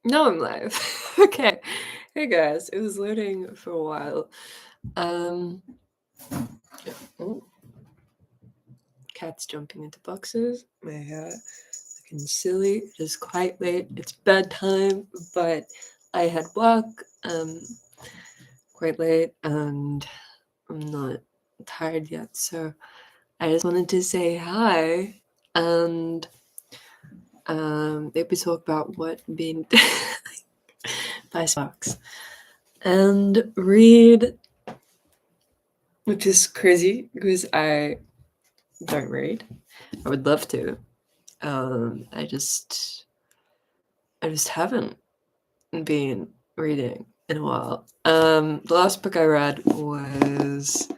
No, I'm live. Okay. Hey guys, it was loading for a while. Yeah. Oh, cat's jumping into boxes. My hair looking silly. It is quite late. It's bedtime, but I had work quite late and I'm not tired yet, so I just wanted to say hi and maybe talk about what being by Sparks and read, which is crazy because I don't read. I would love to. I just haven't been reading in a while. The last book I read was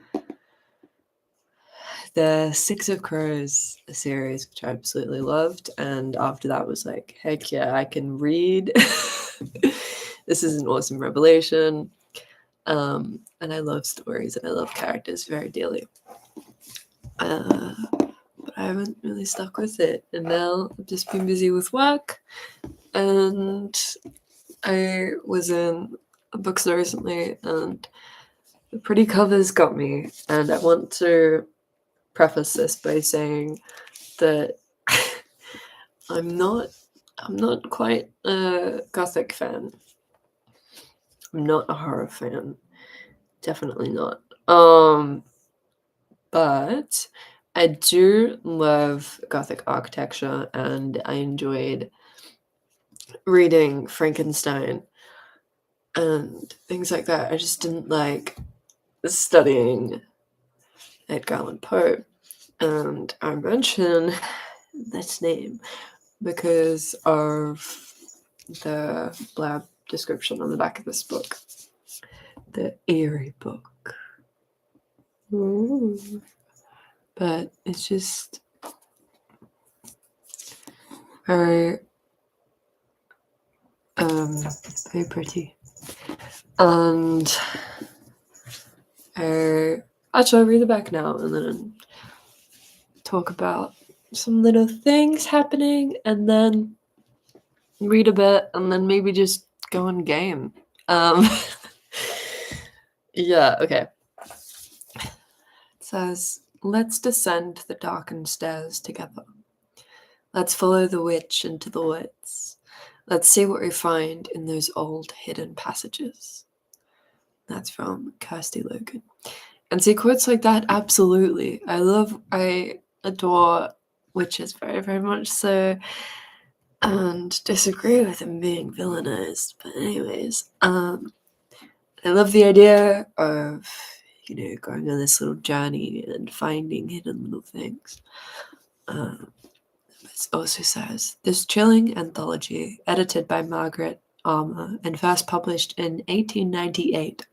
the Six of Crows series, which I absolutely loved, and after that was like, heck yeah, I can read. This is an awesome revelation. And I love stories and I love characters very dearly. But I haven't really stuck with it, and now I've just been busy with work. And I was in a bookstore recently, and the pretty covers got me. And I want to preface this by saying that I'm not quite a gothic fan. I'm not a horror fan. Definitely not. But I do love Gothic architecture, and I enjoyed reading Frankenstein and things like that. I just didn't like studying Edgar Allen Poe. And I mention this name because of the blab description on the back of this book. The Eerie Book. Ooh. But it's just very very pretty. And actually I'll read it back now and then talk about some little things happening and then read a bit and then maybe just go on game. Yeah, okay. It says, let's descend the darkened stairs together. Let's follow the witch into the woods. Let's see what we find in those old hidden passages. That's from Kirsty, Logan. And see quotes like that, absolutely. I adore witches very, very much so, and disagree with them being villainized. But anyways, I love the idea of, going on this little journey and finding hidden little things. It also says, this chilling anthology, edited by Margaret Armour and first published in 1898,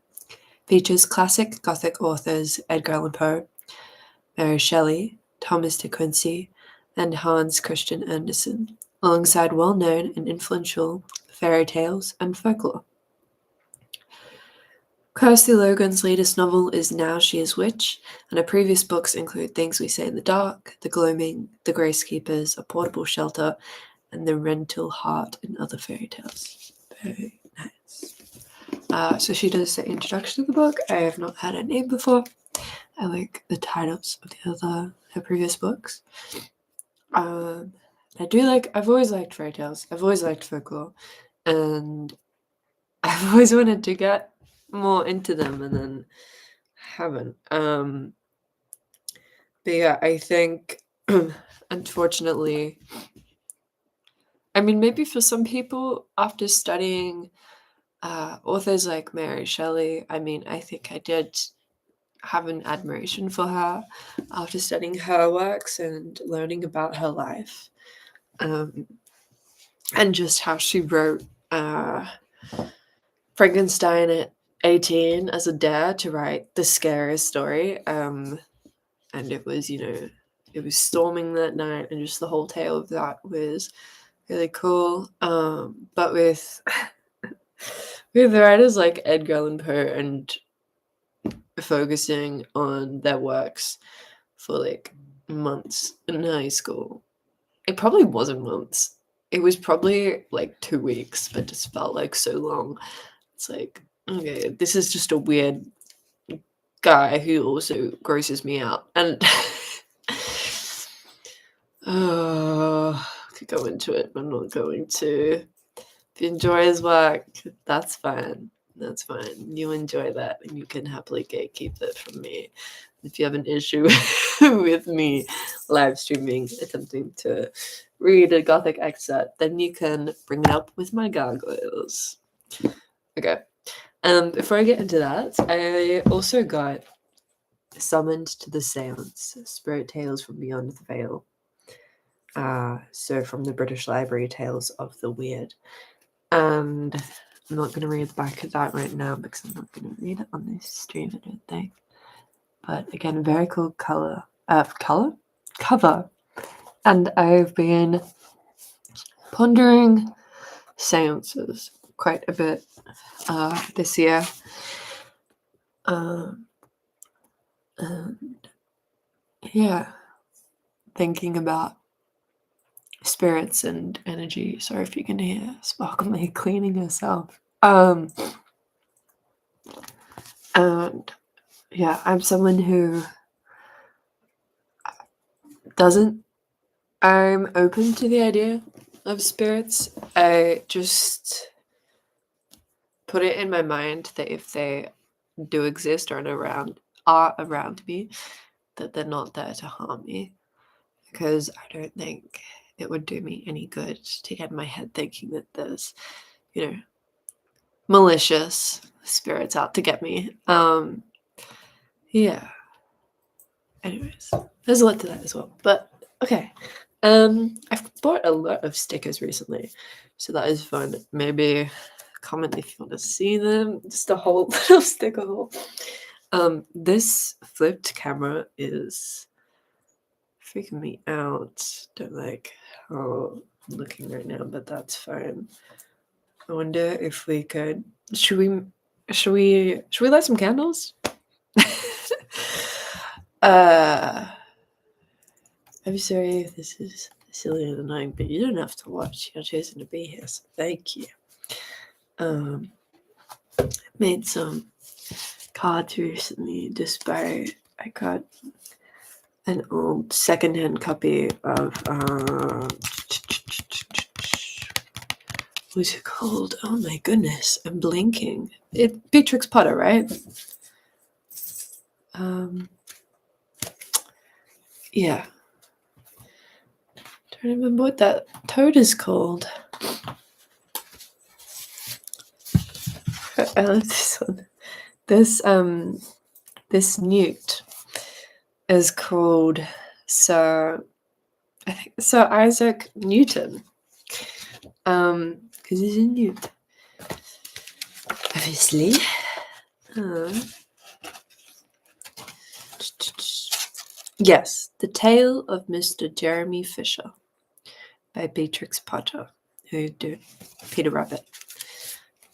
features classic Gothic authors Edgar Allan Poe, Mary Shelley, Thomas de Quincey, and Hans Christian Andersen, alongside well-known and influential fairy tales and folklore. Kirsty Logan's latest novel is Now She Is Witch, and her previous books include Things We Say in the Dark, The Gloaming, The Gracekeepers, A Portable Shelter, and The Rental Heart and Other Fairy Tales. Very nice. So she does the introduction of the book. I have not had a name before. I like the titles of her previous books. I've always liked fairy tales. I've always liked folklore, and I've always wanted to get more into them, and then haven't. But yeah, I think, unfortunately, I mean, maybe for some people, after studying authors like Mary Shelley, I mean, I think I did have an admiration for her after studying her works and learning about her life, and just how she wrote Frankenstein at 18 as a dare to write the scariest story. And it was, it was storming that night, and just the whole tale of that was really cool. But with writers like Edgar Allan Poe and focusing on their works for like months in high school, it probably wasn't months. it was probably like 2 weeks, but just felt like so long. It's like, okay, this is just a weird guy who also grosses me out. And I could go into it, but I'm not going to. If you enjoy his work, that's fine. That's fine. You enjoy that, and you can happily gatekeep it from me. If you have an issue with me live streaming, attempting to read a Gothic excerpt, then you can bring it up with my gargoyles. Okay. Before I get into that, I also got summoned to the seance, Spirit Tales from Beyond the Veil. So from the British Library, Tales of the Weird. And I'm not going to read the back of that right now because I'm not going to read it on this stream, I don't think. But again, very cool cover. And I've been pondering seances quite a bit this year. And yeah, thinking about spirits and energy. Sorry if you can hear Sparkle cleaning herself. And yeah, I'm someone who I'm open to the idea of spirits. I just put it in my mind that if they do exist or are around me, that they're not there to harm me. Because I don't think it would do me any good to get in my head thinking that there's, malicious spirits out to get me. Yeah. Anyways, there's a lot to that as well. But okay. I've bought a lot of stickers recently, so that is fun. Maybe comment if you want to see them. Just a whole little sticker haul. This flipped camera is freaking me out. Don't like how I'm looking right now, but that's fine. I wonder if we could. Should we light some candles? I'm sorry if this is silly and annoying, but you don't have to watch. You're choosing to be here, so thank you. Made some cards recently I got an old secondhand copy of what's it called? Oh my goodness, I'm blinking. Beatrix Potter, right? Yeah. Don't remember what that toad is called. I love this one. This newt is called Sir Isaac Newton. Because he's a newt. Obviously. Yes, The Tale of Mr. Jeremy Fisher by Beatrix Potter, who did Peter Rabbit.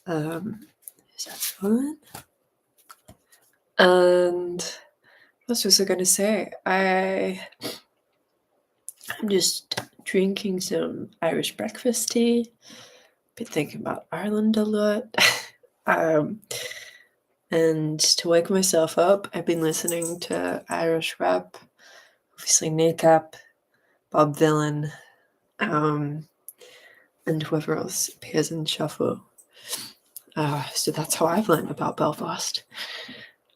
Is that fun? And what was I going to say? I'm just drinking some Irish breakfast tea. Been thinking about Ireland a lot. And to wake myself up, I've been listening to Irish rap. Obviously, NACAP, Bob Dylan, and whoever else appears in Shuffle. So that's how I've learned about Belfast.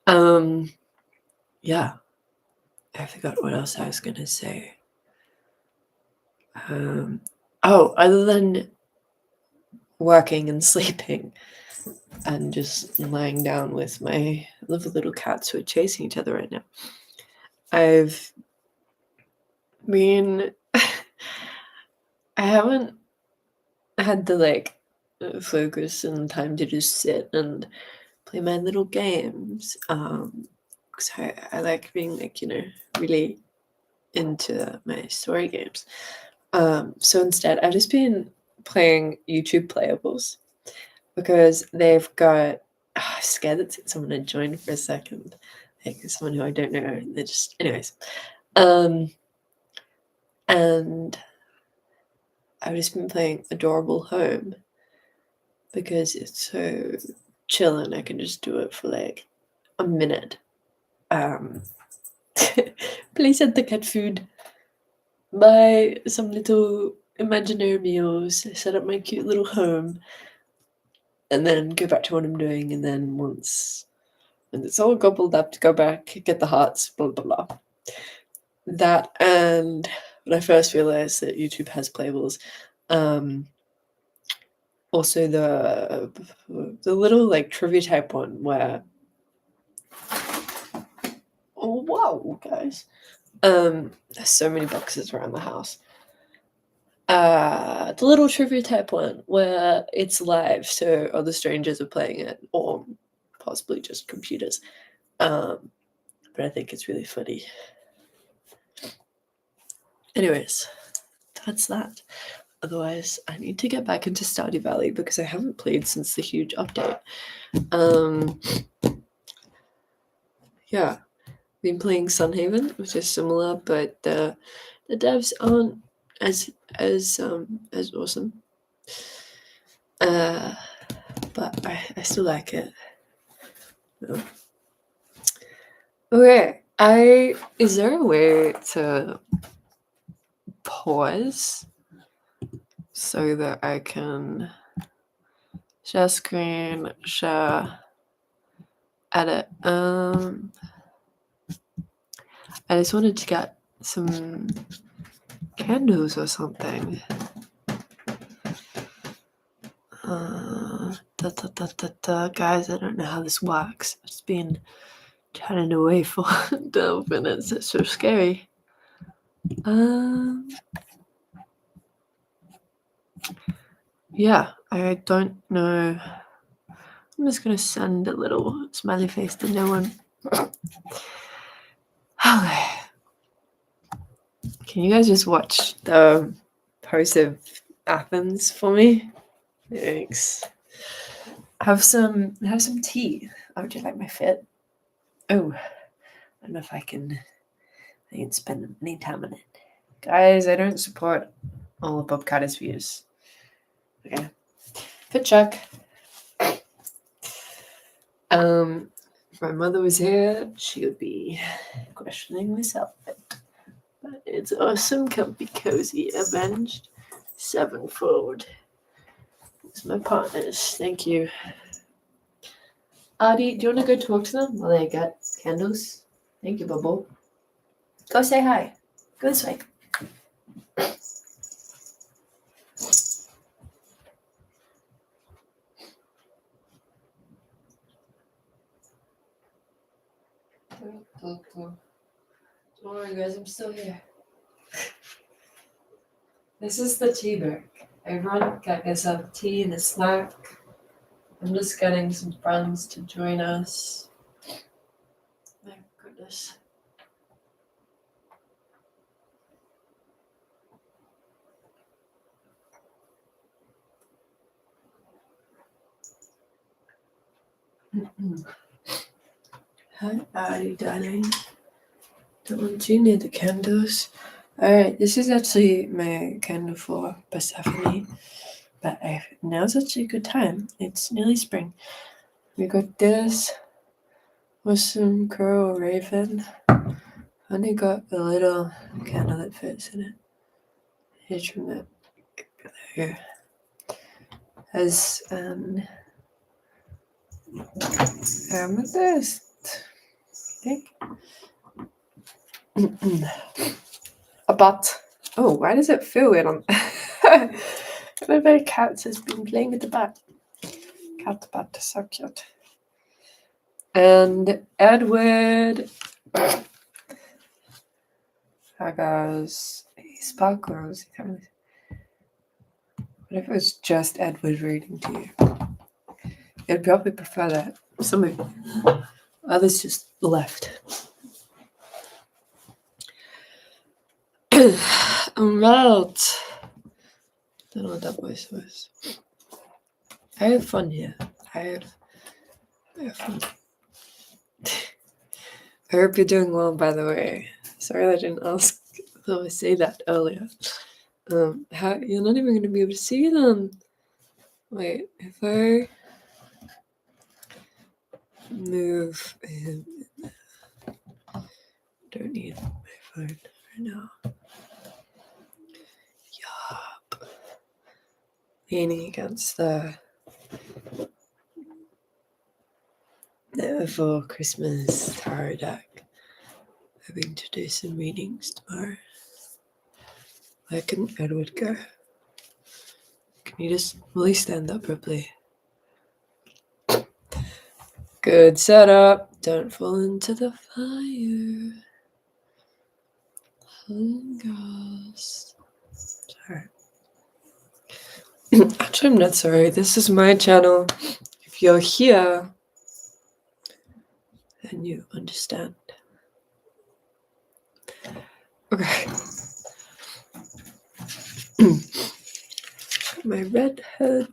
Yeah. I forgot what else I was going to say. Other than working and sleeping and just lying down with my lovely little cats who are chasing each other right now, I've been... I haven't had the focus and time to just sit and play my little games. Because I like being really into my story games. So instead, I've just been playing YouTube playables because they've got. I'm scared that someone had joined for a second, like someone who I don't know. They're just, anyways. And I've just been playing Adorable Home because it's so chill and I can just do it for like a minute. Place at the cat food, buy some little imaginary meals, set up my cute little home, and then go back to what I'm doing. And then once it's all gobbled up, to go back, get the hearts, blah blah blah. That, and when I first realized that YouTube has playables, also the little like trivia type one where, oh wow guys, there's so many boxes around the house. The little trivia type one where it's live, so other strangers are playing it, or possibly just computers. But I think it's really funny. Anyways, that's that. Otherwise, I need to get back into Stardew Valley because I haven't played since the huge update. Yeah, been playing Sunhaven, which is similar, but the devs aren't as awesome. But I still like it. No. Okay, is there a way to pause so that I can share screen, share, edit? I just wanted to get some candles or something. Guys, I don't know how this works. I've just been chatting away for 12 minutes. It's so scary. Yeah, I don't know. I'm just gonna send a little smiley face to no one. Can you guys just watch the post of Athens for me? Thanks. Have some tea. How would you like my fit? Oh, I don't know if I can spend any time on it. Guys, I don't support all of Bob Carter's views. Okay. Fit check. If my mother was here, she would be questioning this outfit. But it's awesome, comfy, cozy, avenged, sevenfold. It's my partners. Thank you. Adi, do you want to go talk to them while they get candles? Thank you, Bubble. Go say hi. Go this way. Don't worry, guys, I'm still here. This is the tea break. Everyone got yourself tea and a snack. I'm just getting some friends to join us. My goodness. Hi, Adi, darling. Don't you need the candles? Alright, this is actually my candle for Persephone. But now's actually a good time. It's nearly spring. We got this with some Coral Raven. Honey got a little candle that fits in it. Here's from that. Here. As an amethyst, I think. A butt. Oh, why does it feel weird on? My cat has been playing with the bat. Cat butt, so cute. And Edward. Hi guys. He sparkles. What if it was just Edward reading to you? I'd probably prefer that. Some of others just left. Right. Don't know what that voice was. I have fun here. I have fun. I hope you're doing well, by the way. Sorry I didn't ask though I say that earlier. How you're not even going to be able to see them. Wait, if I move him, don't need my phone right now. Yup. Leaning against the Never for Christmas tarot deck. Hoping to do some readings tomorrow. Where can Edward go? Can you just really stand up properly? Good setup. Don't fall into the fire. Gas. Sorry. Actually, I'm not sorry. This is my channel. If you're here, then you understand. Okay. My red head.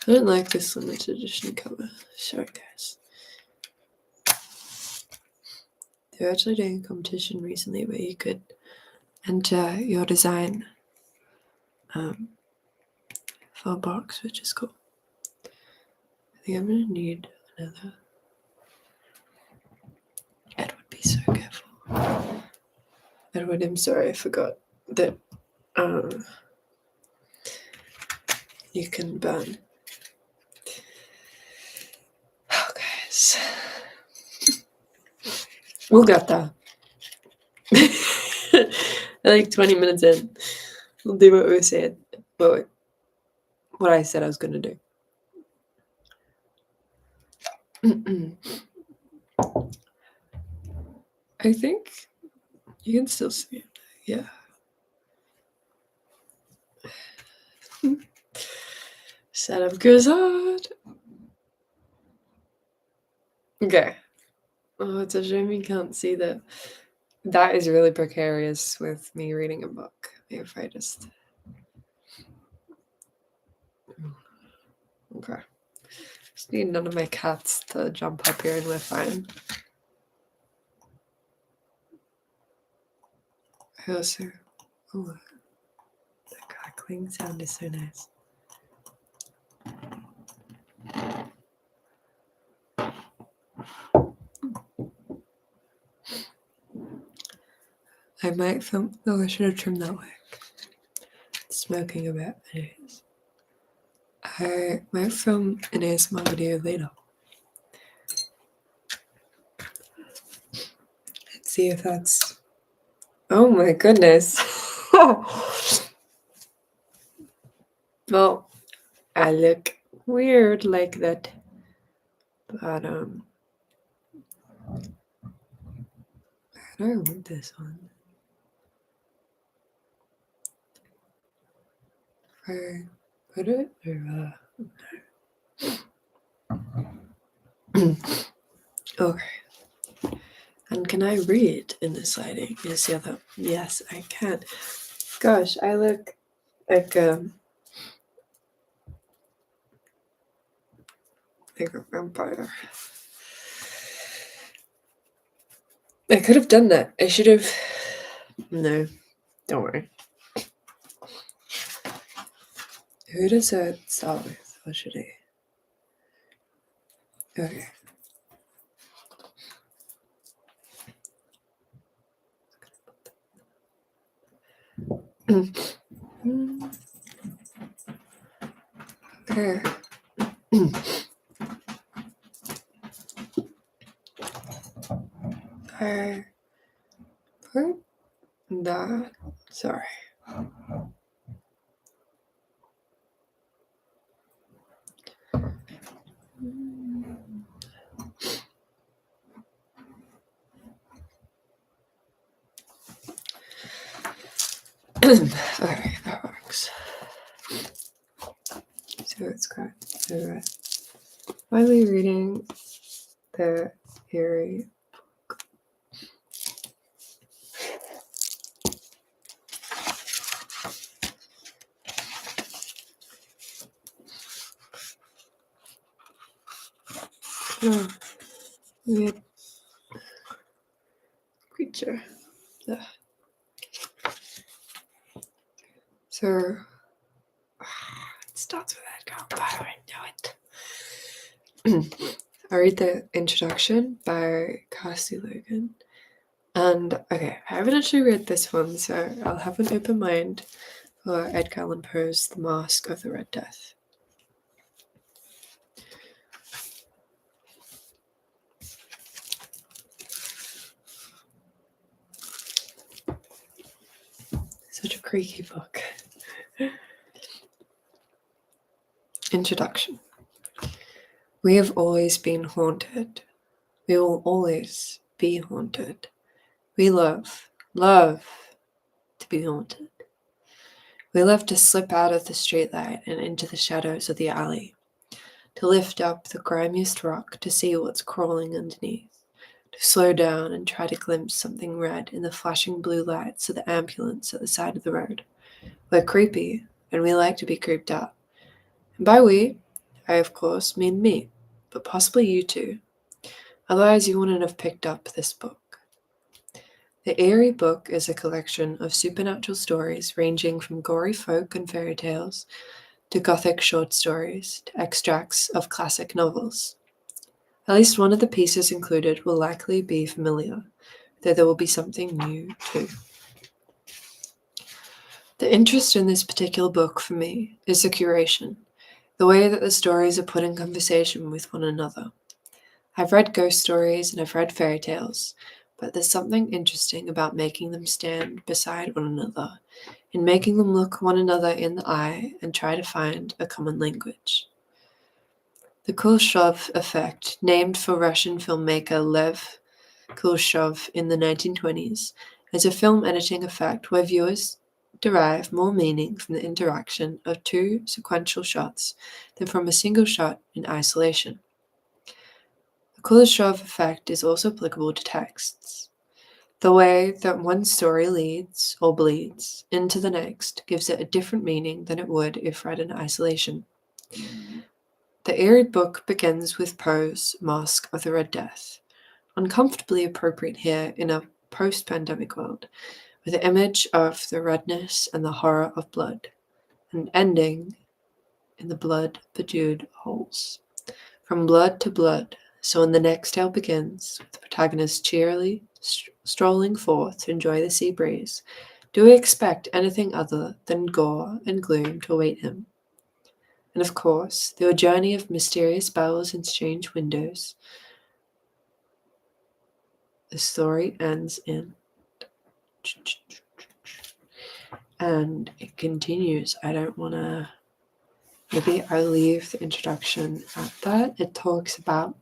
I don't like this limited edition cover. Sorry, guys. They're actually doing a competition recently where you could enter your design for a box, which is cool. I think I'm gonna need another. Edward, be so careful. Edward, I'm sorry, I forgot that you can burn. Oh, guys. We'll get there. Like 20 minutes in. We'll do what we said. What I said I was going to do. I think you can still see it. Yeah. Setup goes on. Okay. Oh, it's a shame you can't see that. That is really precarious with me reading a book. If I just... Okay. Just need none of my cats to jump up here and we're fine. I also... Oh, the crackling sound is so nice. I might film... Oh, I should have trimmed that way. It's smoking a bit. Anyways. I might film an ASMR video later. Let's see if that's... Oh my goodness. Well, I look weird like that. But, I don't want this one. I put it or no. Okay. And can I read in this lighting? Is the other? Yes, I can. Gosh, I look like a vampire. I could have done that. I should have. No, don't worry. Who does that start with? What should I? Okay. Okay. I put that. Sorry. Alright, that works. So it's good. So finally reading the Eerie Book. Oh, weird creature. Ugh. So, it starts with Edgar Allen Poe, I know it. I read the introduction by Kirsty, Logan. And, okay, I haven't actually read this one, so I'll have an open mind for Edgar Allan Poe's The Masque of the Red Death. Such a creaky book. Introduction. We have always been haunted. We will always be haunted. We love to be haunted. We love to slip out of the streetlight and into the shadows of the alley, to lift up the grimiest rock to see what's crawling underneath, to slow down and try to glimpse something red in the flashing blue lights of the ambulance at the side of the road. We're creepy, and we like to be creeped out. And by we, I of course mean me, but possibly you too. Otherwise you wouldn't have picked up this book. The Eerie Book is a collection of supernatural stories ranging from gory folk and fairy tales to gothic short stories to extracts of classic novels. At least one of the pieces included will likely be familiar, though there will be something new too. The interest in this particular book for me is the curation, the way that the stories are put in conversation with one another. I've read ghost stories and I've read fairy tales, but there's something interesting about making them stand beside one another, in making them look one another in the eye and try to find a common language. The Kuleshov effect, named for Russian filmmaker Lev Kuleshov in the 1920s, is a film editing effect where viewers derive more meaning from the interaction of two sequential shots than from a single shot in isolation. The Kuleshov effect is also applicable to texts. The way that one story leads, or bleeds, into the next gives it a different meaning than it would if read in isolation. The Eerie Book begins with Poe's Masque of the Red Death, uncomfortably appropriate here in a post-pandemic world, with the image of the redness and the horror of blood, and ending in the blood-bedewed holes. From blood to blood, so when the next tale begins, with the protagonist cheerily strolling forth to enjoy the sea breeze, do we expect anything other than gore and gloom to await him? And of course, through a journey of mysterious bells and strange windows, the story ends in. And it continues. I don't want to. Maybe I'll leave the introduction at that. It talks about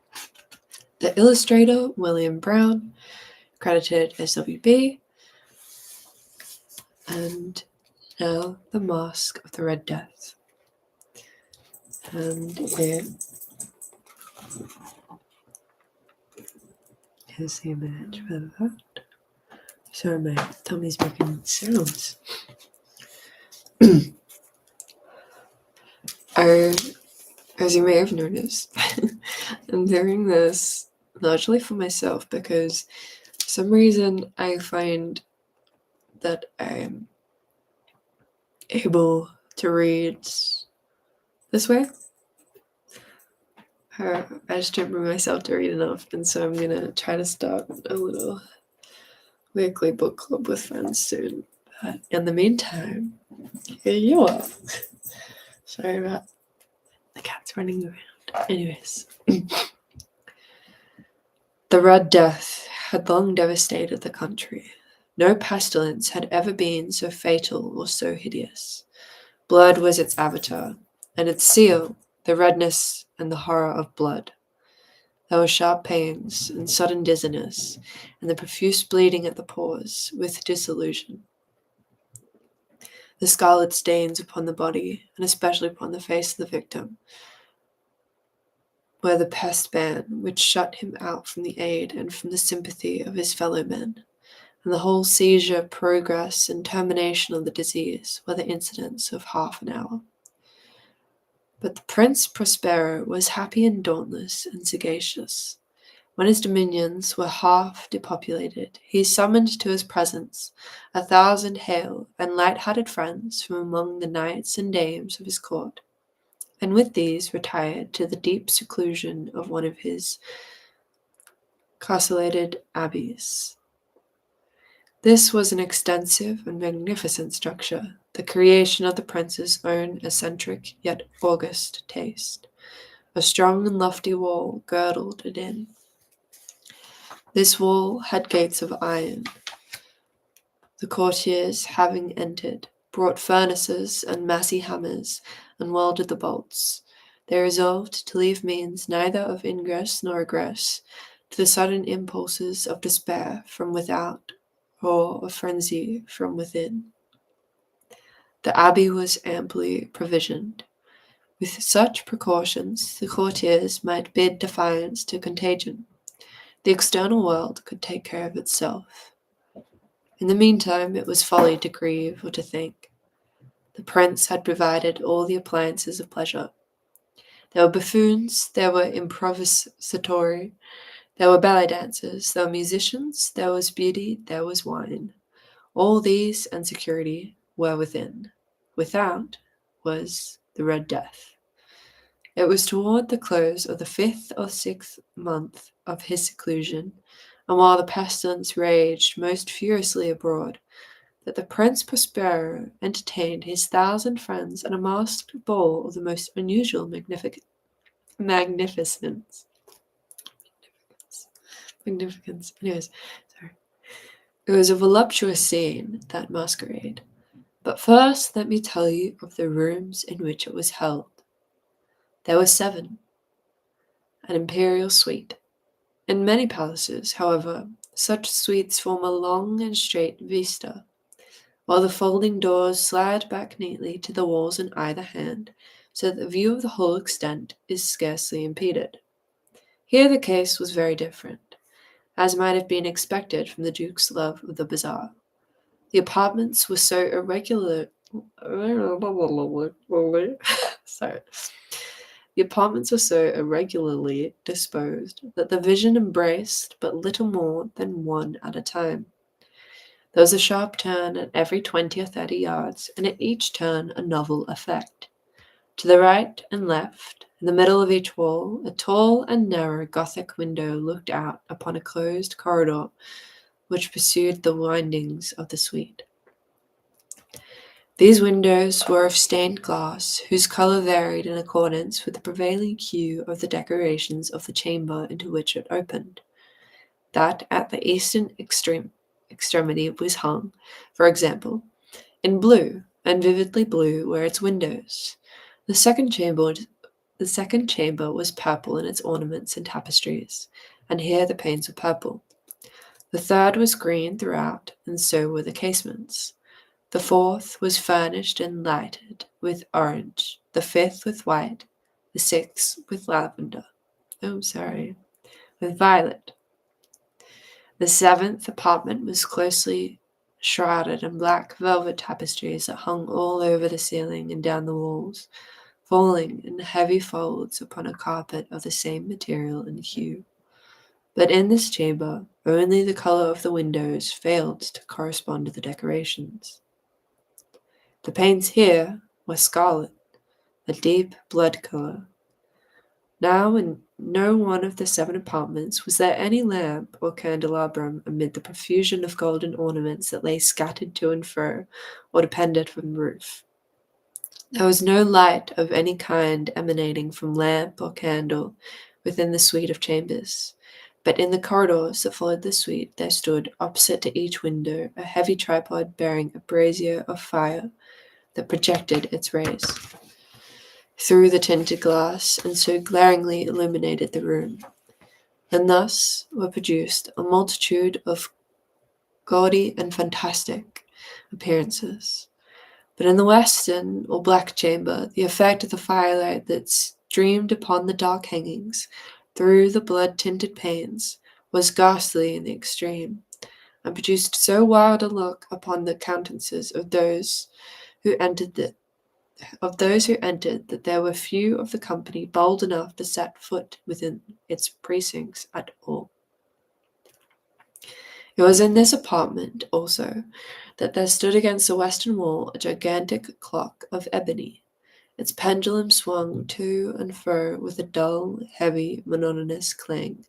the illustrator, William Brown, credited as WB, and now The Masque of the Red Death. And it is the image for that. Sorry, my tummy's making sounds. As you may have noticed, I'm doing this largely for myself because for some reason I find that I'm able to read this way. I just don't bring myself to read enough, and so I'm gonna try to start a little weekly book club with friends soon. But in the meantime, here you are. Sorry about the cats running around. Anyways. The Red Death had long devastated the country. No pestilence had ever been so fatal or so hideous. Blood was its avatar, and its seal, the redness and the horror of blood. There were sharp pains and sudden dizziness, and the profuse bleeding at the pores, with disillusion. The scarlet stains upon the body, and especially upon the face of the victim, were the pest ban which shut him out from the aid and from the sympathy of his fellow men, and the whole seizure, progress, and termination of the disease were the incidents of half an hour. But the Prince Prospero was happy and dauntless and sagacious. When his dominions were half depopulated, he summoned to his presence 1,000 hale and light-hearted friends from among the knights and dames of his court, and with these retired to the deep seclusion of one of his castellated abbeys. This was an extensive and magnificent structure, the creation of the prince's own eccentric yet august taste. A strong and lofty wall girdled it in. This wall had gates of iron. The courtiers, having entered, brought furnaces and massy hammers, and welded the bolts. They resolved to leave means neither of ingress nor egress to the sudden impulses of despair from without or of frenzy from within. The abbey was amply provisioned. With such precautions, the courtiers might bid defiance to contagion. The external world could take care of itself. In the meantime, it was folly to grieve or to think. The prince had provided all the appliances of pleasure. There were buffoons, there were improvisatori, there were ballet dancers, there were musicians, there was beauty, there was wine. All these and security were within. Without was the Red Death. It was toward the close of the 5th or 6th month of his seclusion, and while the pestilence raged most furiously abroad, that the Prince Prospero entertained his 1,000 friends at a masked ball of the most unusual magnificence. Anyways, sorry. It was a voluptuous scene, that masquerade. But first let me tell you of the rooms in which it was held. There were 7. An imperial suite. In many palaces, however, such suites form a long and straight vista, while the folding doors slide back neatly to the walls on either hand, so that the view of the whole extent is scarcely impeded. Here the case was very different, as might have been expected from the Duke's love of the bizarre. The apartments were so irregularly disposed that the vision embraced but little more than one at a time. There was a sharp turn at every 20 or 30 yards, and at each turn a novel effect. To the right and left, in the middle of each wall, a tall and narrow Gothic window looked out upon a closed corridor which pursued the windings of the suite. These windows were of stained glass, whose colour varied in accordance with the prevailing hue of the decorations of the chamber into which it opened. That at the eastern extremity was hung, for example, in blue, and vividly blue were its windows. The second chamber was purple in its ornaments and tapestries, and here the panes were purple. The third was green throughout, and so were the casements. The fourth was furnished and lighted with orange, the fifth with white, the sixth with with violet. The 7th apartment was closely shrouded in black velvet tapestries that hung all over the ceiling and down the walls, falling in heavy folds upon a carpet of the same material and hue. But in this chamber, only the color of the windows failed to correspond to the decorations. The panes here were scarlet, a deep blood color. Now in no one of the 7 apartments was there any lamp or candelabrum amid the profusion of golden ornaments that lay scattered to and fro or depended from the roof. There was no light of any kind emanating from lamp or candle within the suite of chambers, but in the corridors that followed the suite there stood, opposite to each window, a heavy tripod bearing a brazier of fire that projected its rays through the tinted glass and so glaringly illuminated the room. And thus were produced a multitude of gaudy and fantastic appearances. But in the western or black chamber, the effect of the firelight that streamed upon the dark hangings through the blood-tinted panes was ghastly in the extreme, and produced so wild a look upon the countenances of those who entered it who entered that there were few of the company bold enough to set foot within its precincts at all. It was in this apartment, also, that there stood against the western wall a gigantic clock of ebony. Its pendulum swung to and fro with a dull, heavy, monotonous clang,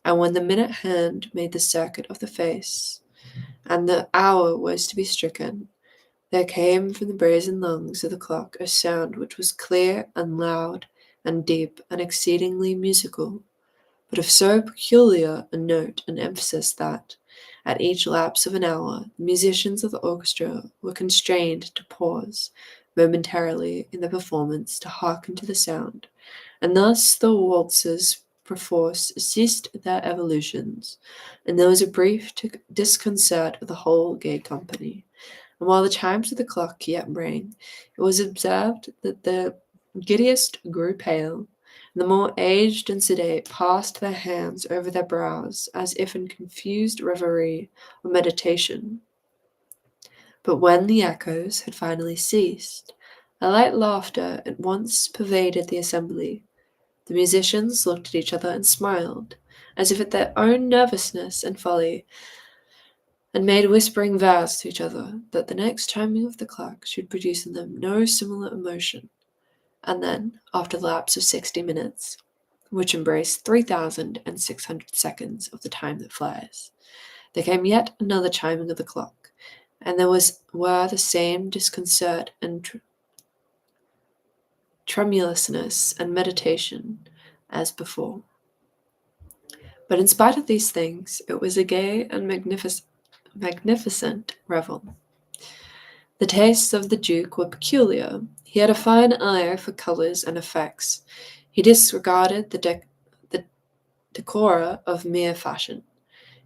and when the minute hand made the circuit of the face, and the hour was to be stricken, there came from the brazen lungs of the clock a sound which was clear and loud and deep and exceedingly musical, but of so peculiar a note and emphasis that, at each lapse of an hour, the musicians of the orchestra were constrained to pause momentarily in the performance to hearken to the sound, and thus the waltzes perforce ceased their evolutions, and there was a brief disconcert of the whole gay company. And while the chimes of the clock yet rang, it was observed that the giddiest grew pale, and the more aged and sedate passed their hands over their brows as if in confused reverie or meditation. But when the echoes had finally ceased, a light laughter at once pervaded the assembly. The musicians looked at each other and smiled, as if at their own nervousness and folly, and made whispering vows to each other that the next chiming of the clock should produce in them no similar emotion. And then, after the lapse of 60 minutes, which embraced 3,600 seconds of the time that flies, there came yet another chiming of the clock, and there were the same disconcert and tremulousness and meditation as before. But in spite of these things, it was a gay and magnificent revel. The tastes of the Duke were peculiar. He had a fine eye for colours and effects. He disregarded the decora of mere fashion.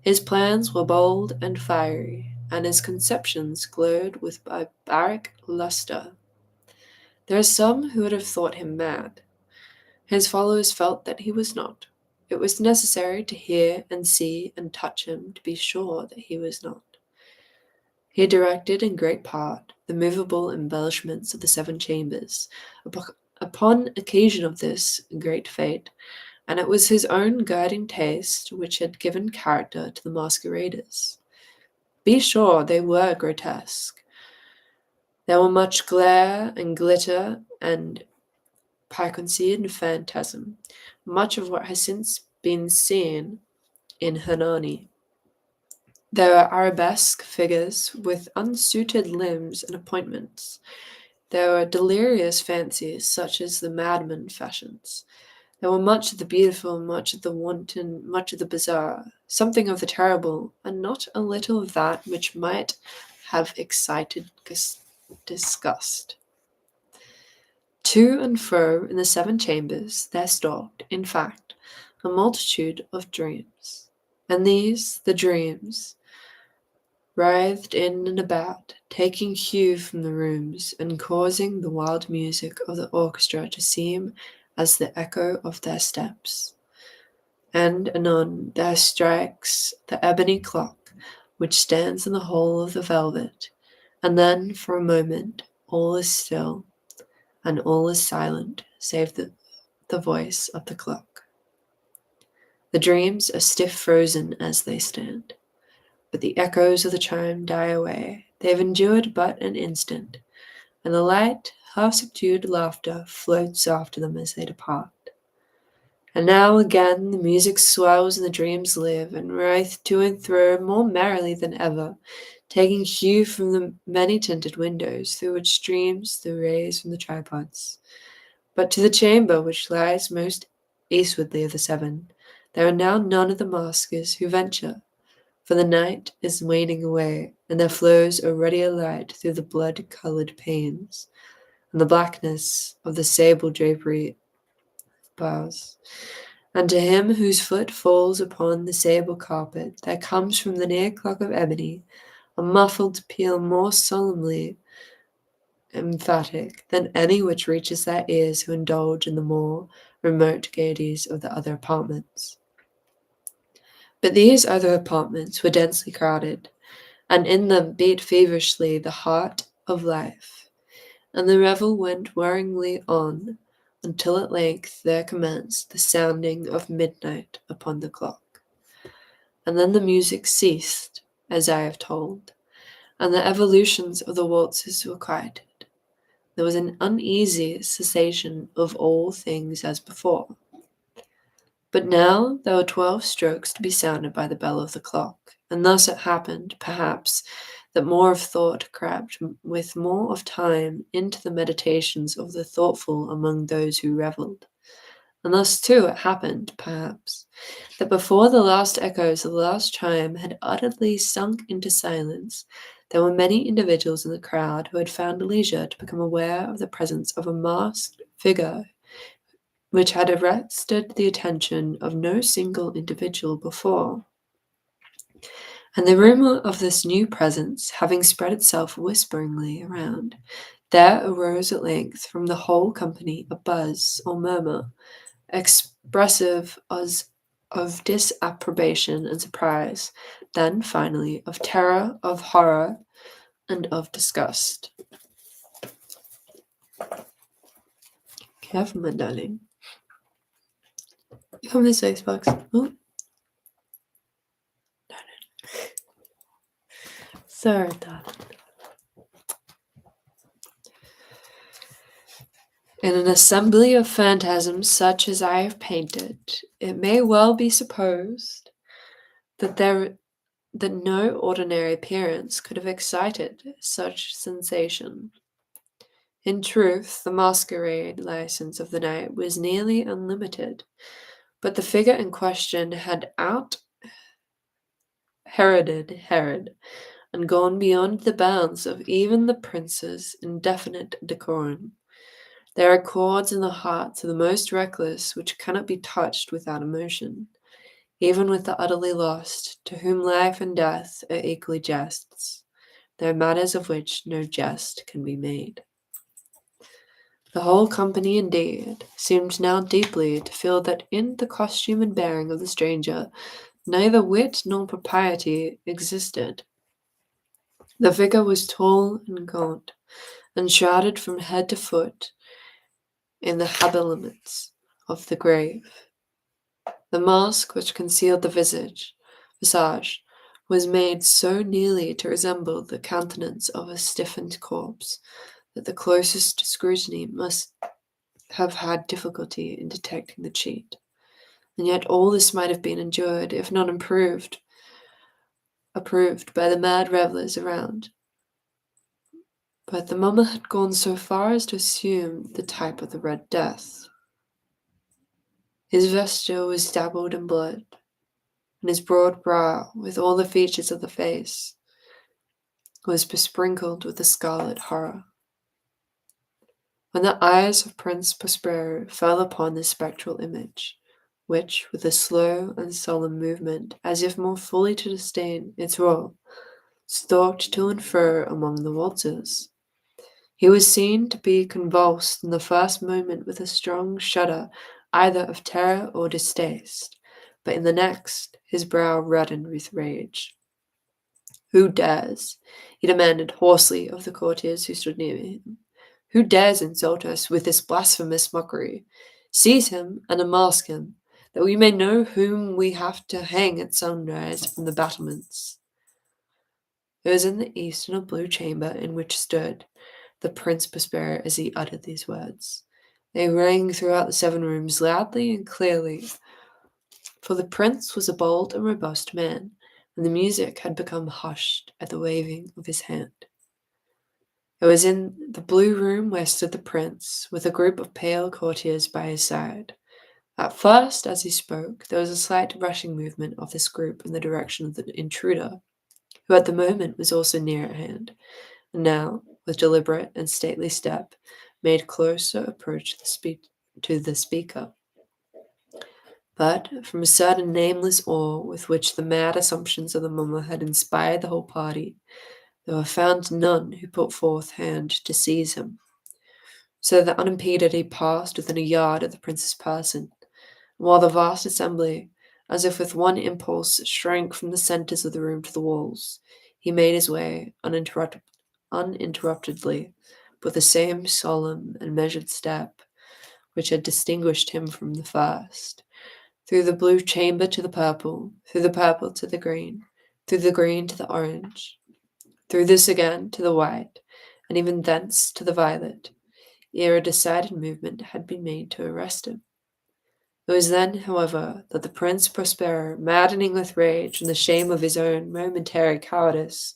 His plans were bold and fiery, and his conceptions glowed with barbaric lustre. There are some who would have thought him mad. His followers felt that he was not. It was necessary to hear and see and touch him to be sure that he was not. He directed in great part the movable embellishments of the seven chambers upon occasion of this great fete, and it was his own guiding taste which had given character to the masqueraders. Be sure they were grotesque. There were much glare and glitter and piquancy and phantasm, much of what has since been seen in Hernani. There were arabesque figures with unsuited limbs and appointments. There were delirious fancies such as the madman fashions. There were much of the beautiful, much of the wanton, much of the bizarre, something of the terrible, and not a little of that which might have excited disgust. To and fro in the seven chambers there stalked, in fact, a multitude of dreams. And these, the dreams, writhed in and about, taking hue from the rooms, and causing the wild music of the orchestra to seem as the echo of their steps. And anon there strikes the ebony clock, which stands in the hole of the velvet, and then for a moment all is still, and all is silent, save the voice of the clock. The dreams are stiff frozen as they stand, but the echoes of the chime die away. They have endured but an instant, and the light, half-subdued laughter floats after them as they depart. And now again the music swells and the dreams live, and writhe to and fro more merrily than ever, taking hue from the many-tinted windows through which streams the rays from the tripods. But to the chamber which lies most eastwardly of the seven, there are now none of the maskers who venture, for the night is waning away, and there flows a ruddier light through the blood-coloured panes, and the blackness of the sable drapery bows. And to him whose foot falls upon the sable carpet, there comes from the near clock of ebony a muffled peal more solemnly emphatic than any which reaches their ears who indulge in the more remote gaieties of the other apartments. But these other apartments were densely crowded, and in them beat feverishly the heart of life, and the revel went whirringly on, until at length there commenced the sounding of midnight upon the clock. And then the music ceased, as I have told, and the evolutions of the waltzes were quieted. There was an uneasy cessation of all things as before. But now there were 12 strokes to be sounded by the bell of the clock, and thus it happened, perhaps, that more of thought crept with more of time into the meditations of the thoughtful among those who revelled. And thus, too, it happened, perhaps, that before the last echoes of the last chime had utterly sunk into silence, there were many individuals in the crowd who had found leisure to become aware of the presence of a masked figure which had arrested the attention of no single individual before. And the rumor of this new presence having spread itself whisperingly around, there arose at length from the whole company a buzz or murmur, expressive as of disapprobation and surprise, then finally of terror, of horror, and of disgust. Careful, my darling. Come this icebox. Oh. Sorry, darling. In an assembly of phantasms such as I have painted, it may well be supposed that no ordinary appearance could have excited such sensation. In truth, the masquerade license of the night was nearly unlimited, but the figure in question had out-Heroded Herod, and gone beyond the bounds of even the prince's indefinite decorum. There are chords in the hearts of the most reckless which cannot be touched without emotion, even with the utterly lost, to whom life and death are equally jests. There are matters of which no jest can be made. The whole company, indeed, seemed now deeply to feel that in the costume and bearing of the stranger neither wit nor propriety existed. The figure was tall and gaunt, and shrouded from head to foot in the habiliments of the grave. The mask which concealed the visage was made so nearly to resemble the countenance of a stiffened corpse that the closest scrutiny must have had difficulty in detecting the cheat. And yet all this might have been endured, if not approved by the mad revellers around. But the mummer had gone so far as to assume the type of the Red Death. His vesture was dabbled in blood, and his broad brow, with all the features of the face, was besprinkled with the scarlet horror. When the eyes of Prince Prospero fell upon this spectral image, which, with a slow and solemn movement, as if more fully to disdain its role, stalked to and fro among the waltzers, he was seen to be convulsed in the first moment with a strong shudder either of terror or distaste, but in the next his brow reddened with rage. "Who dares?" he demanded hoarsely of the courtiers who stood near him. "Who dares insult us with this blasphemous mockery? Seize him and unmask him, that we may know whom we have to hang at sunrise from the battlements." It was in the eastern or blue chamber in which stood the Prince Prospero as he uttered these words. They rang throughout the 7 rooms loudly and clearly, for the prince was a bold and robust man, and the music had become hushed at the waving of his hand. It was in the blue room where stood the prince, with a group of pale courtiers by his side. At first, as he spoke, there was a slight rushing movement of this group in the direction of the intruder, who at the moment was also near at hand, and now, with deliberate and stately step, made closer approach to the speaker. But, from a certain nameless awe with which the mad assumptions of the mummer had inspired the whole party, there were found none who put forth hand to seize him. So that unimpeded he passed within a yard of the prince's person, and while the vast assembly, as if with one impulse, shrank from the centres of the room to the walls, he made his way uninterruptedly, with the same solemn and measured step which had distinguished him from the first, through the blue chamber to the purple, through the purple to the green, through the green to the orange, through this again to the white, and even thence to the violet, ere a decided movement had been made to arrest him. It was then, however, that the Prince Prospero, maddening with rage and the shame of his own momentary cowardice,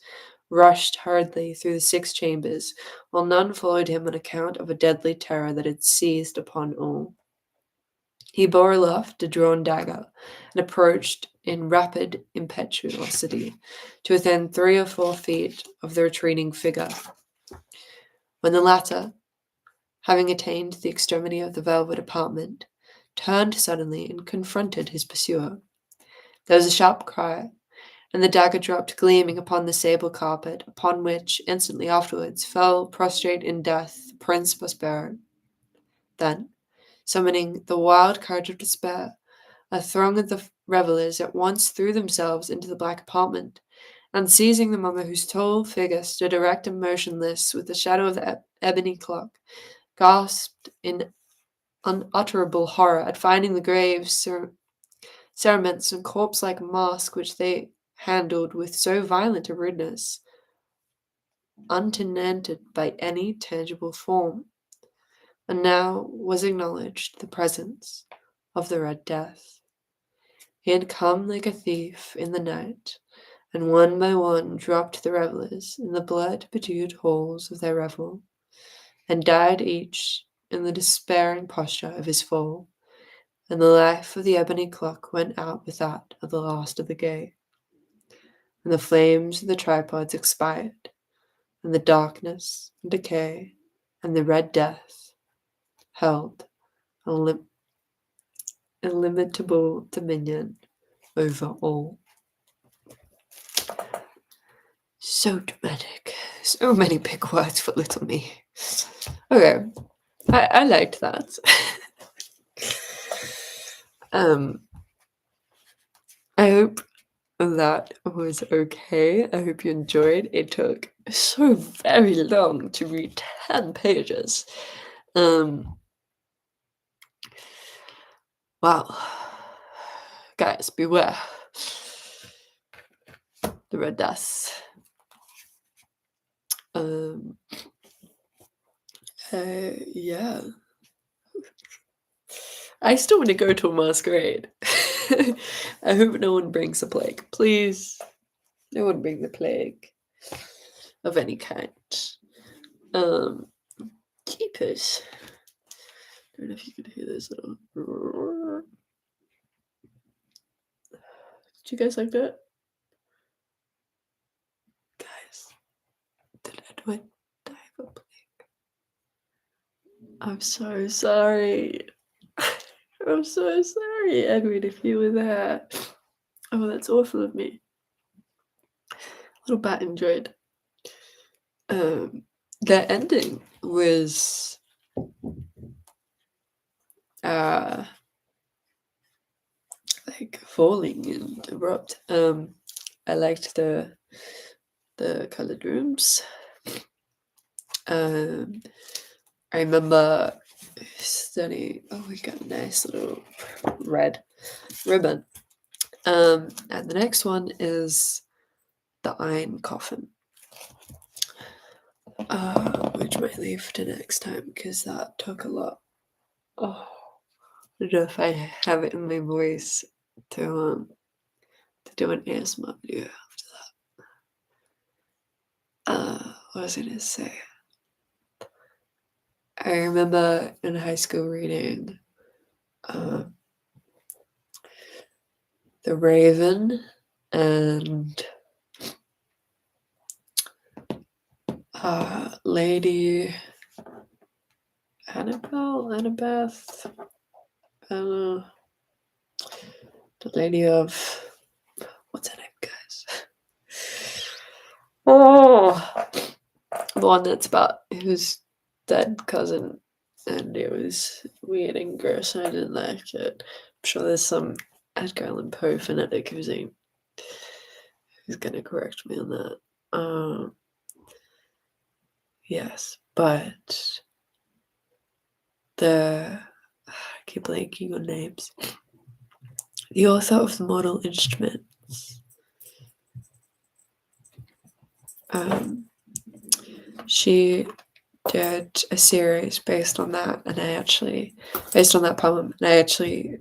rushed hurriedly through the 6 chambers, while none followed him on account of a deadly terror that had seized upon all. He bore aloft a drawn dagger, and approached in rapid impetuosity to within 3 or 4 feet of the retreating figure, when the latter, having attained the extremity of the velvet apartment, turned suddenly and confronted his pursuer. There was a sharp cry, and the dagger dropped gleaming upon the sable carpet, upon which, instantly afterwards, fell prostrate in death Prince Prospero. Then, summoning the wild courage of despair, a throng of the revellers at once threw themselves into the black apartment, and seizing the mummer whose tall figure stood erect and motionless with the shadow of the ebony clock, gasped in unutterable horror at finding the grave cerements and corpse-like mask which they handled with so violent a rudeness, untenanted by any tangible form. And now was acknowledged the presence of the Red Death. He had come like a thief in the night, and one by one dropped the revellers in the blood-bedewed halls of their revel, and died each in the despairing posture of his fall, and the life of the ebony clock went out with that of the last of the gay, and the flames of the tripods expired, and the darkness and decay and the Red Death held illimitable dominion over all. So dramatic. So many big words for little me. Okay. I liked that. I hope that was okay. I hope you enjoyed. It took so very long to read 10 pages. Wow. Guys, beware. The Red Death. Yeah. I still want to go to a masquerade. I hope no one brings the plague. Please, no one bring the plague of any kind. Keepers. I don't know if you could hear this little. Did you guys like that? Guys, did Edward die of a plague? I'm so sorry. I'm so sorry, Edward, if you were there. Oh, that's awful of me. Little bat enjoyed. The ending was like falling and abrupt. I liked the colored rooms. I remember studying. Oh, we got a nice little red ribbon. And the next one is the iron coffin, which might leave to next time because that took a lot. Oh, I don't know if I have it in my voice to do an ASMR video after that. What was I gonna say? I remember in high school reading The Raven and Lady Annabeth, the Lady of, what's her name, guys? Oh, the one that's about his dead cousin, and it was weird and gross, and I didn't like it. I'm sure there's some Edgar Allen Poe fanatic who's gonna correct me on that. Yes, but I keep blanking on names. The author of the Mortal Instruments. She did a series based on that, and based on that poem, and I actually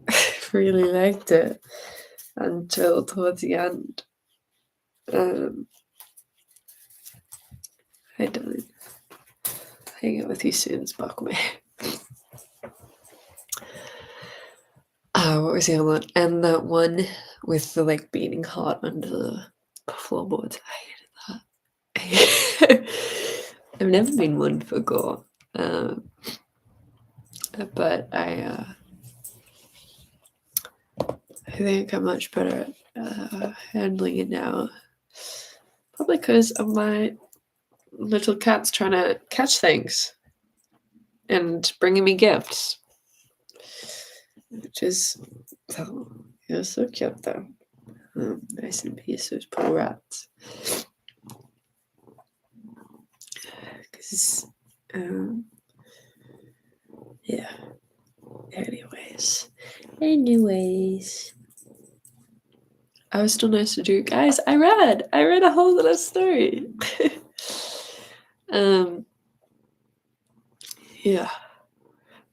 really liked it until towards the end. I don't hang out with you soon, Sparkle. What was the other one? And that one with the like beating heart under the floorboards. I hated that. I've never been one for gore, but I think I'm much better at handling it now. Probably because of my little cat's trying to catch things and bringing me gifts, which is you're so cute though. Nice in peace, those poor rats. Because, yeah. Anyways, I was still nice to do. Guys, I read a whole little story. Yeah.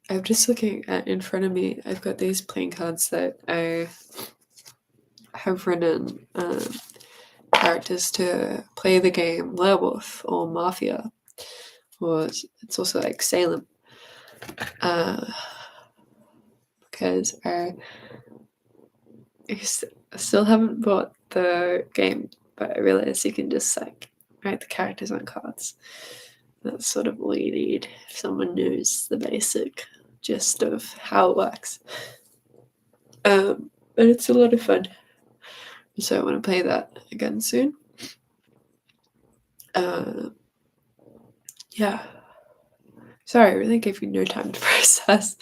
I'm just looking at in front of me. I've got these playing cards that I have written characters to play the game Werewolf or Mafia, or it's also like Salem. Because I still haven't bought the game, but I realized you can just like write the characters on cards. That's sort of all you need if someone knows the basic gist of how it works. But it's a lot of fun. So I want to play that again soon. Yeah. Sorry, I really gave you no time to process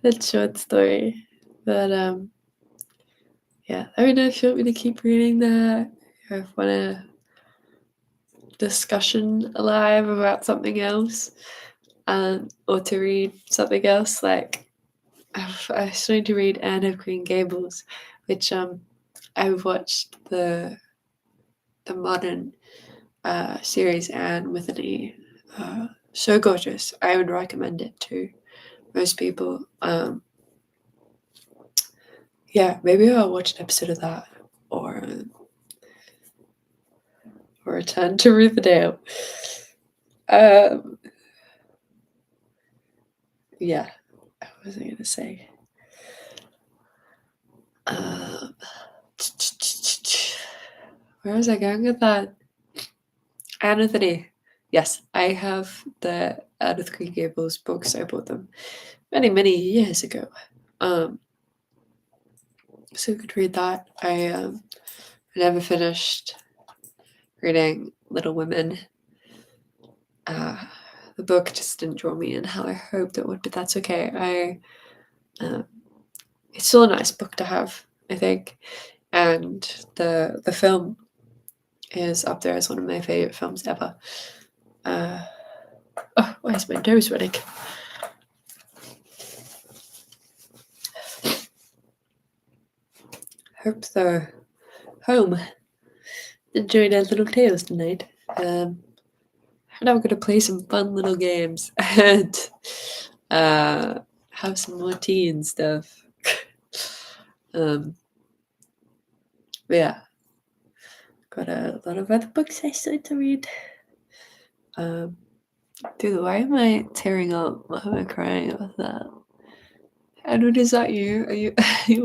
that short story. But yeah, let me know if you want me to keep reading that, or if you want a discussion alive about something else, or to read something else. Like I still need to read Anne of Green Gables, which I've watched the modern series Anne with an E. So gorgeous. I would recommend it to most people. Yeah, maybe I'll watch an episode of that, or return to Riverdale. Yeah, what was I gonna say? Where was I going with that? Anthony. Yes, I have the Anne of Green Gables books. I bought them many, many years ago. So you could read that. I never finished reading Little Women. The book just didn't draw me in how I hoped it would, but that's okay. It's still a nice book to have, I think. And the film is up there as one of my favorite films ever. Oh, why is my nose running? Hope the home enjoyed our little tales tonight. And I'm going to play some fun little games and have some more tea and stuff. Yeah, got a lot of other books I still need to read. Dude, why am I tearing up? Why am I crying about that? Edward, is that you? Are you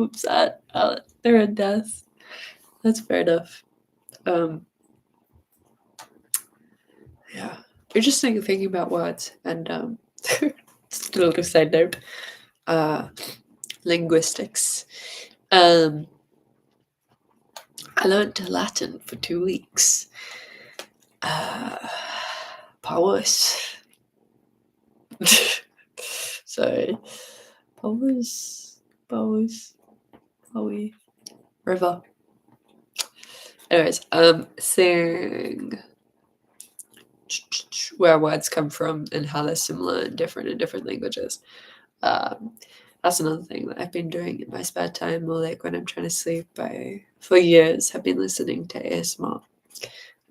upset about the Red Death? That's fair enough. Yeah. Interesting thinking about words and just a little side note. Linguistics. I learned Latin for 2 weeks. Powers. Sorry. Powers. Bowie. River. Anyways, sing. where words come from and how they're similar and different in different languages. That's another thing that I've been doing in my spare time, or like when I'm trying to sleep. For years have been listening to ASMR,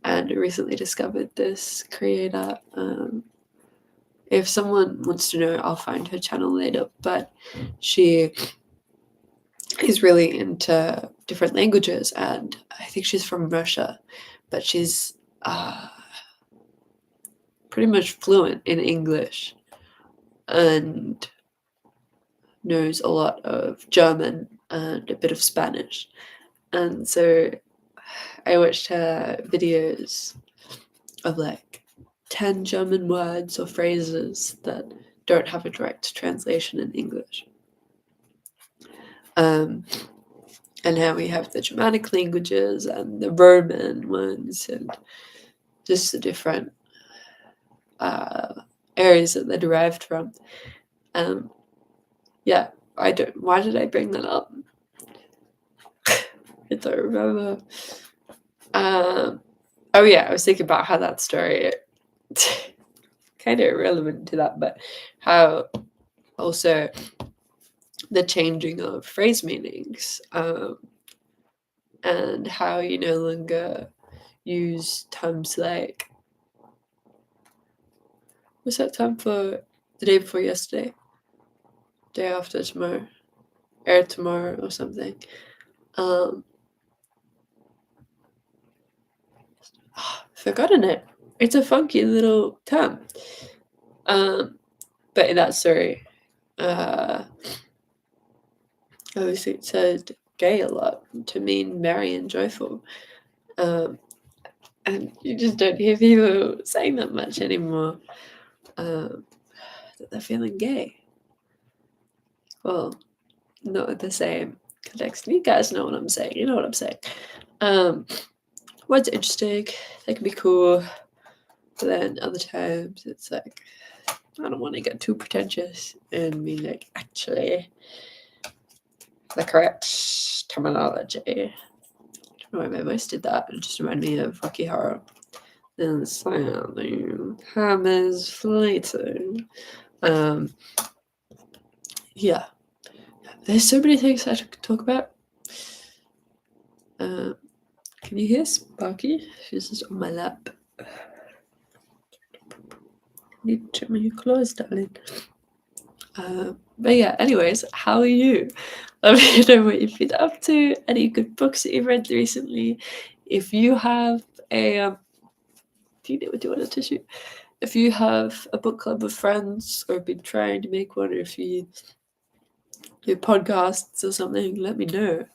and recently discovered this creator. If someone wants to know, I'll find her channel later, but she is really into different languages, and I think she's from Russia, but she's pretty much fluent in English and knows a lot of German and a bit of Spanish. And so I watched her videos of like 10 German words or phrases that don't have a direct translation in English. And how we have the Germanic languages and the Roman ones, and just the different areas that they're derived from. Yeah, why did I bring that up? I don't remember. Oh yeah, I was thinking about how that story kind of irrelevant to that, but how also the changing of phrase meanings, and how you no longer use terms like, what's that term for the day before yesterday, day after tomorrow, or tomorrow or something. Forgotten it. It's a funky little term. But in that story, obviously it said gay a lot to mean merry and joyful. And you just don't hear people saying that much anymore. That they're feeling gay. Well, not in the same context. You guys know what I'm saying. You know what I'm saying. Words are interesting. They can be cool. But then other times it's like, I don't want to get too pretentious and be like, actually, the correct terminology. I don't know why my voice did that. It just reminded me of Rocky Horror. And sounding hammers fleeting. Yeah. There's so many things I could talk about. Can you hear Sparky? She's just on my lap. Need to trim your claws, darling. But yeah, anyways, how are you? Let me know what you've been up to, any good books that you've read recently. If you have a do you want a tissue? If you have a book club of friends or been trying to make one, or if you do podcasts or something, let me know.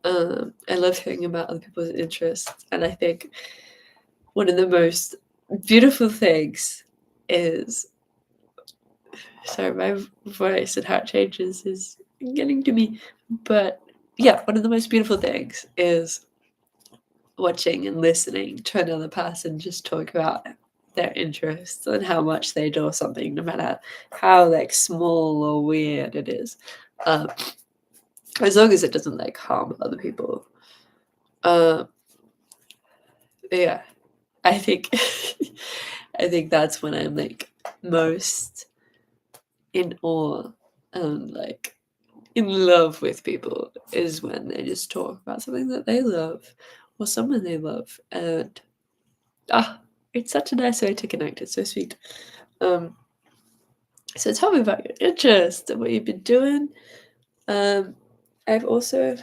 I love hearing about other people's interests, and I think one of the most beautiful things is, sorry, my voice and how it changes is getting to me, but yeah, one of the most beautiful things is watching and listening to another person just talk about their interests and how much they adore something, no matter how like small or weird it is, as long as it doesn't like harm other people. Yeah, I think I think that's when I'm like most in awe and like in love with people, is when they just talk about something that they love or someone they love, and it's such a nice way to connect. It's so sweet. So tell me about your interest and what you've been doing. I've also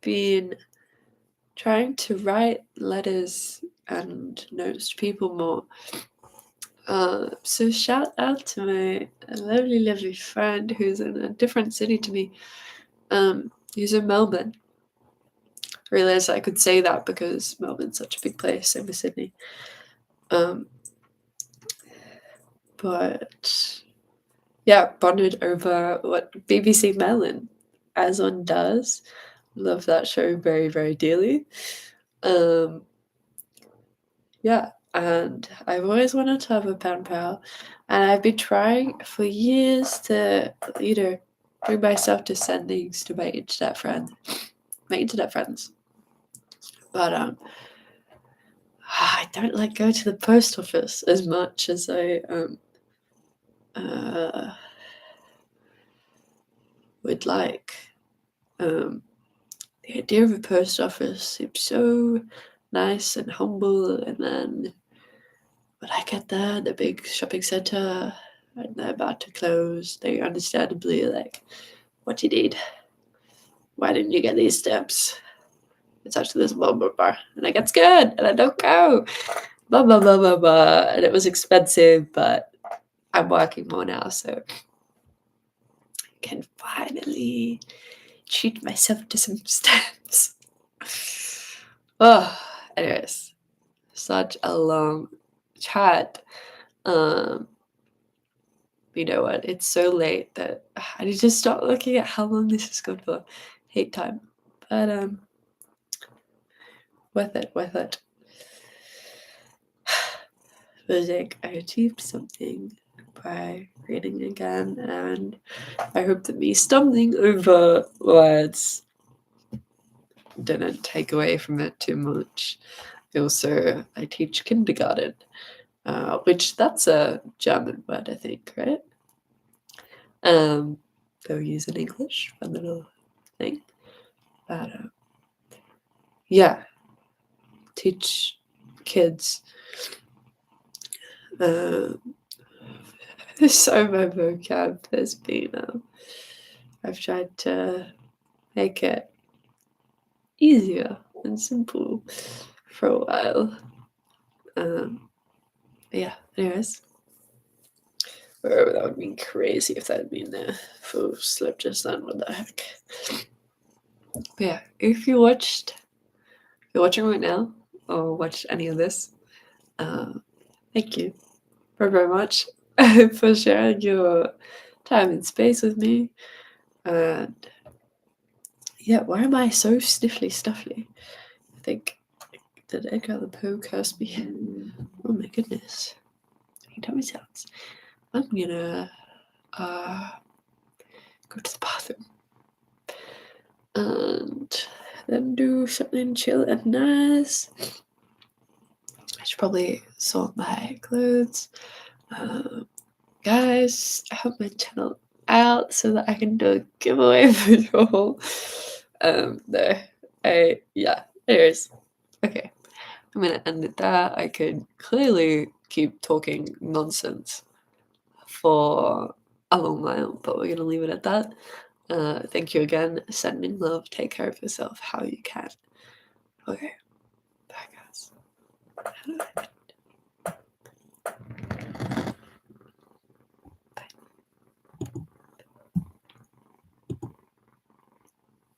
been trying to write letters and notes to people more. So shout out to my lovely friend who's in a different city to me. He's in Melbourne. I realised I could say that because Melbourne's such a big place, same as Sydney. But yeah, bonded over what BBC Melon, as one does. Love that show very, very dearly. Yeah, and I've always wanted to have a pen pal, and I've been trying for years to, bring myself to send things to my internet friends. But I don't like go to the post office as much as I would like. The idea of a post office seems so nice and humble, and then when I get there, the big shopping center, and they're about to close, they understandably like, what do you need? Why didn't you get these stamps? It's actually this blah blah blah, and I get scared and I don't go. Blah blah blah blah blah, and it was expensive, but I'm working more now, so I can finally treat myself to some stamps. Oh, anyways, such a long chat. You know what? It's so late that I need to start looking at how long this has gone for. Hate time, but worth it, worth it. Music. I achieved something by reading again, and I hope that me stumbling over words didn't take away from it too much. Also, I teach kindergarten, which that's a German word, I think, right? They'll use in English, a little thing. But yeah, teach kids. So my vocab has been, I've tried to make it easier and simple for a while. Yeah, anyways. Oh, that would be crazy if that had been the full slip just then. What the heck? But yeah, if you're watching right now or watch any of this, thank you very, very much for sharing your time and space with me. And yeah, why am I so sniffly stuffly? I think, did Edgar Allen Poe curse me? Oh my goodness. He tummy sounds. I'm gonna go to the bathroom and then do something chill and nice. I should probably sort my clothes. Guys, I have my channel out so that I can do a giveaway for you all. Yeah, anyways. Okay, I'm gonna end it there. I could clearly keep talking nonsense for a long while, but we're gonna leave it at that. Thank you again. Sending love. Take care of yourself how you can. Okay.